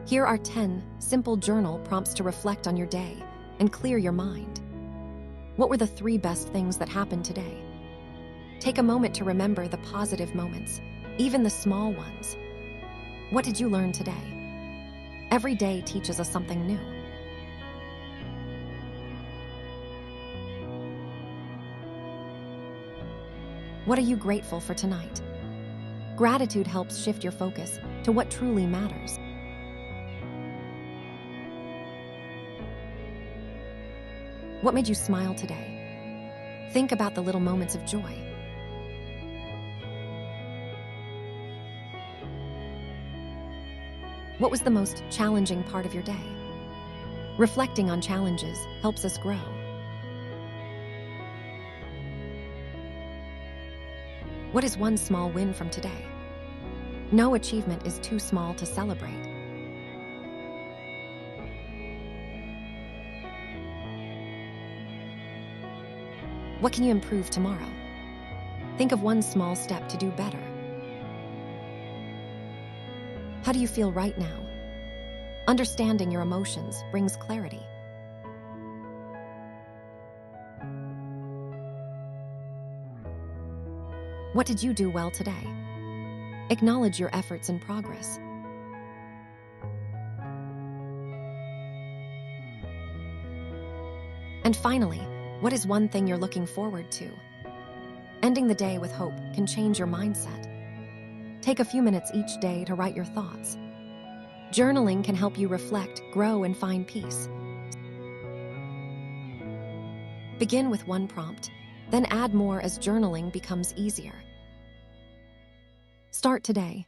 Here are 10 simple journal prompts to reflect on your day and clear your mind. What were the 3 best things that happened today? Take a moment to remember the positive moments, even the small ones. What did you learn today? Every day teaches us something new. What are you grateful for tonight? Gratitude helps shift your focus to what truly matters. What made you smile today? Think about the little moments of joy. What was the most challenging part of your day? Reflecting on challenges helps us grow. What is one small win from today? No achievement is too small to celebrate. What can you improve tomorrow? Think of one small step to do better. How do you feel right now? Understanding your emotions brings clarity. What did you do well today? Acknowledge your efforts and progress. And finally, what is one thing you're looking forward to? Ending the day with hope can change your mindset. Take a few minutes each day to write your thoughts. Journaling can help you reflect, grow, and find peace. Begin with one prompt, then add more as journaling becomes easier. Start today.